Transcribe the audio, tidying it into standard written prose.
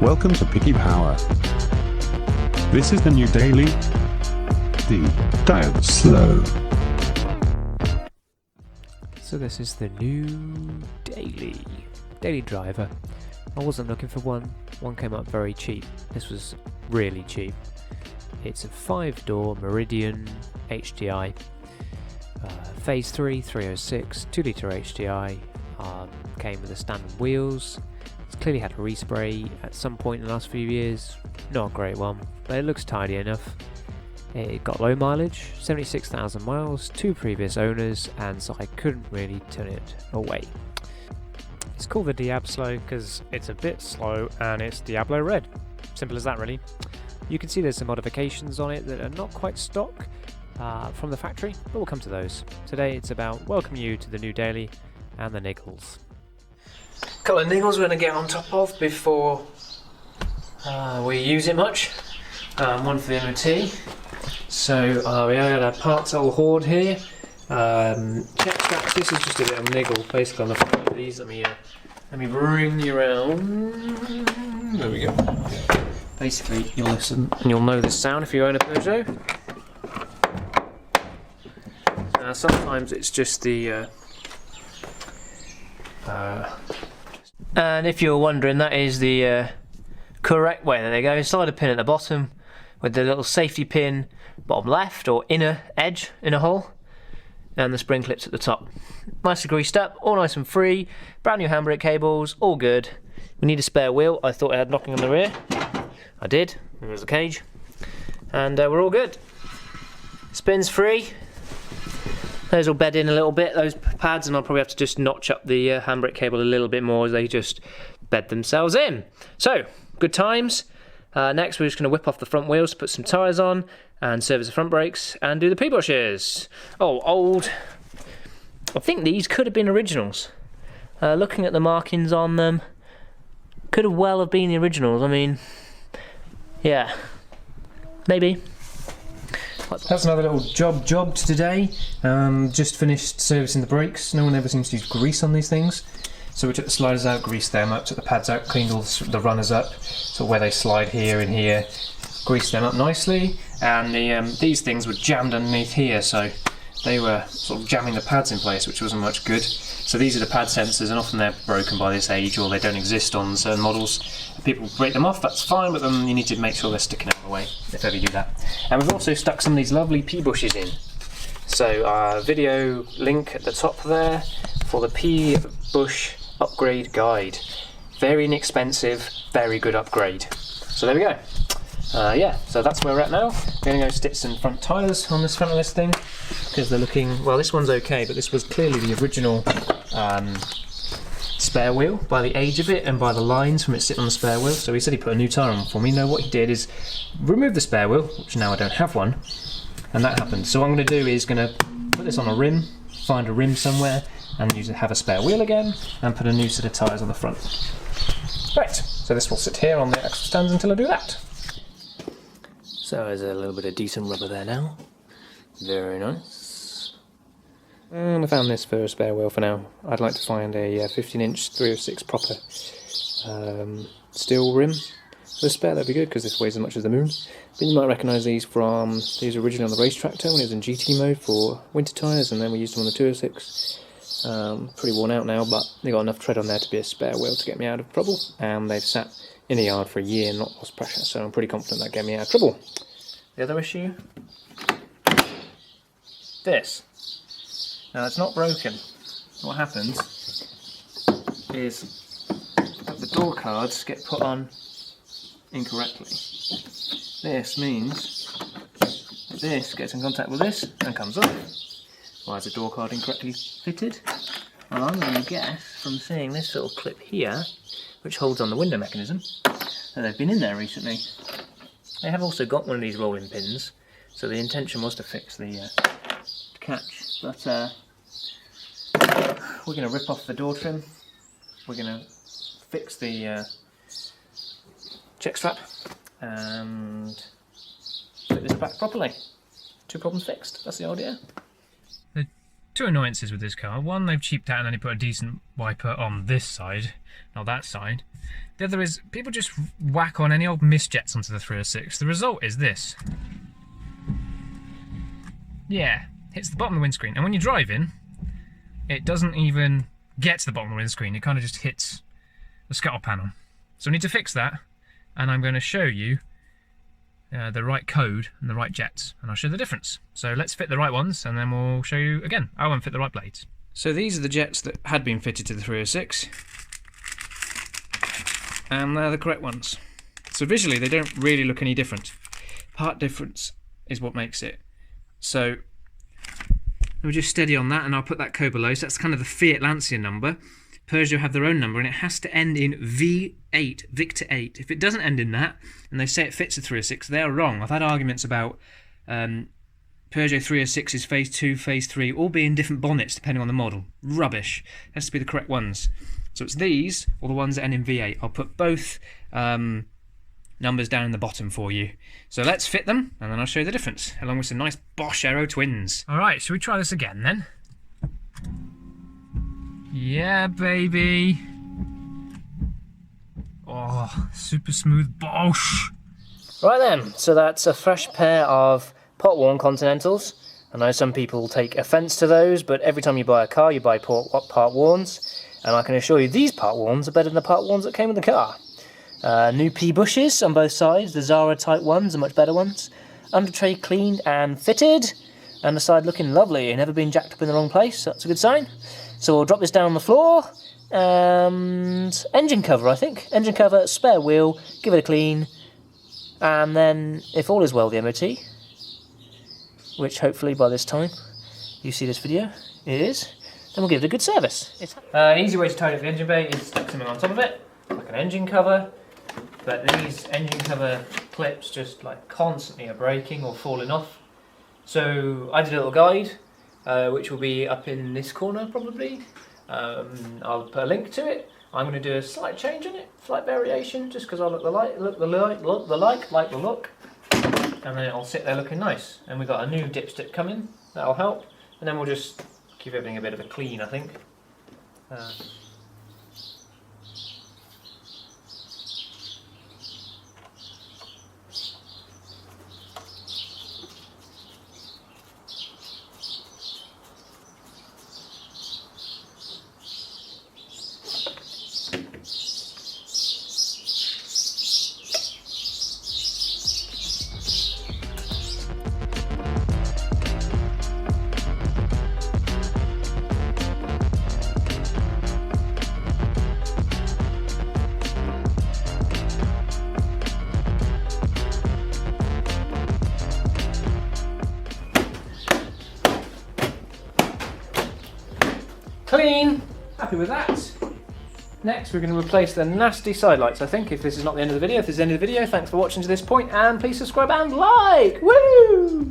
Welcome to Piggy Power. This is the new daily, the Diabslow. So this is the new daily driver. I wasn't looking for one came up very cheap. This was really cheap. It's a 5-door Meridian HDI, phase 3, 306, 2-litre HDI, came with the standard wheels. It's clearly had a respray at some point in the last few years, not a great one, but it looks tidy enough. It got low mileage, 76,000 miles, 2 previous owners, and so I couldn't really turn it away. It's called the Diabslow because it's a bit slow and it's Diablo red. Simple as that really. You can see there's some modifications on it that are not quite stock from the factory, but we'll come to those. Today it's about welcoming you to the new daily and the Niggles. A couple of Niggles we're going to get on top of before we use it much. One for the MOT. So we got a parts old hoard here. Check straps. This is just a little niggle basically on the front of these. Let me bring you around. There we go. Basically, you'll listen and you'll know this sound if you own a Peugeot. Sometimes it's just the. And if you're wondering, that is the correct way. There they go. Slide a pin at the bottom with the little safety pin, bottom left or inner edge in a hole, and the spring clips at the top. Nicely greased up, all nice and free. Brand new handbrake cables, all good. We need a spare wheel. I thought I had knocking on the rear. I did. There's the cage, and we're all good. Spins free. Those will bed in a little bit, those pads, and I'll probably have to just notch up the handbrake cable a little bit more as they just bed themselves in. So, good times. Next we're just going to whip off the front wheels, put some tyres on, and service the front brakes, and do the P-bushes. Oh, old. I think these could have been originals. Looking at the markings on them, could have well have been the originals. I mean, yeah, maybe. That's another little job today. Just finished servicing the brakes. No one ever seems to use grease on these things. So we took the sliders out, greased them up, took the pads out, cleaned all the runners up, so where they slide here and here, greased them up nicely. And these things were jammed underneath here, so they were sort of jamming the pads in place, which wasn't much good. So these are the pad sensors, and often they're broken by this age or they don't exist on certain models. People break them off, that's fine, but then you need to make sure they're sticking out of the way if ever you do that. And we've also stuck some of these lovely P-bushes in. So video link at the top there for the P-bush upgrade guide. Very inexpensive, very good upgrade. So there we go. Yeah, so that's where we're at now. We're going to go stick some front tyres on this front of this thing because they're looking, well, this one's okay, but this was clearly the original spare wheel by the age of it and by the lines from it sitting on the spare wheel. So he said he put a new tyre on for me. No, what he did is remove the spare wheel, which now I don't have one, and that happened. So what I'm going to do is going to put this on a rim, find a rim somewhere, and have a spare wheel again, and put a new set of tyres on the front. Right, so this will sit here on the extra stands until I do that. So there's a little bit of decent rubber there now. Very nice. And I found this for a spare wheel for now. I'd like to find a 15-inch 306 proper steel rim for a spare. That'd be good because this weighs as much as the moon. But you might recognise these from, these were originally on the race tractor when it was in GT mode for winter tyres, and then we used them on the 206. Pretty worn out now, but they got enough tread on there to be a spare wheel to get me out of trouble, and they've sat in the yard for a year and not lost pressure, so I'm pretty confident that get me out of trouble. The other issue, this. Now it's not broken. What happens is that the door cards get put on incorrectly. This means that this gets in contact with this and comes off. Why is the door card incorrectly fitted? Well, I'm going to guess from seeing this little clip here, which holds on the window mechanism, that they've been in there recently. They have also got one of these rolling pins, so the intention was to fix the catch, but we're going to rip off the door trim, we're going to fix the check strap, and fit this back properly. 2 problems fixed, that's the idea. two annoyances with this car. One, they've cheaped out and only put a decent wiper on this side, not that side. The other is people just whack on any old misjets onto the 306. The result is this. Yeah, hits the bottom of the windscreen. And when you're driving, it doesn't even get to the bottom of the windscreen. It kind of just hits the scuttle panel. So I need to fix that, and I'm going to show you the right code and the right jets, and I'll show the difference. So let's fit the right ones, and then we'll show you again how I fit the right blades. So these are the jets that had been fitted to the 306, and they're the correct ones. So visually they don't really look any different. Part difference is what makes it. So we'll just steady on that, and I'll put that code below. So that's kind of the Fiat Lancia number. Peugeot have their own number, and it has to end in V8, Victor 8. If it doesn't end in that, and they say it fits a 306, they're wrong. I've had arguments about Peugeot 306's Phase 2, Phase 3, all being different bonnets depending on the model. Rubbish. It has to be the correct ones. So it's these, or the ones that end in V8. I'll put both numbers down in the bottom for you. So let's fit them, and then I'll show you the difference, along with some nice Bosch Aero twins. Alright, should we try this again then? Yeah, baby. Oh, super smooth Bosch. Right then, so that's a fresh pair of pot-worn Continentals. I know some people take offence to those, but every time you buy a car, you buy part-worns. And I can assure you these part-worns are better than the part-worns that came with the car. New P-bushes on both sides. The Zara type ones are much better ones. Under tray cleaned and fitted. And the side looking lovely. Never been jacked up in the wrong place, so that's a good sign. So we'll drop this down on the floor. And engine cover, I think. Engine cover, spare wheel, give it a clean. And then, if all is well, the MOT. Which hopefully by this time you see this video, it is. Then we'll give it a good service. An easy way to tidy up the engine bay is stick something on top of it, like an engine cover. But these engine cover clips just like constantly are breaking or falling off. So I did a little guide, which will be up in this corner probably. I'll put a link to it. I'm going to do a slight change on it, slight variation, just because I like the look, and then it'll sit there looking nice. And we've got a new dipstick coming, that'll help. And then we'll just give everything a bit of a clean, I think. Clean! Happy with that. Next we're going to replace the nasty side lights, I think, if this is not the end of the video. If this is the end of the video, thanks for watching to this point, and please subscribe and like! Woo!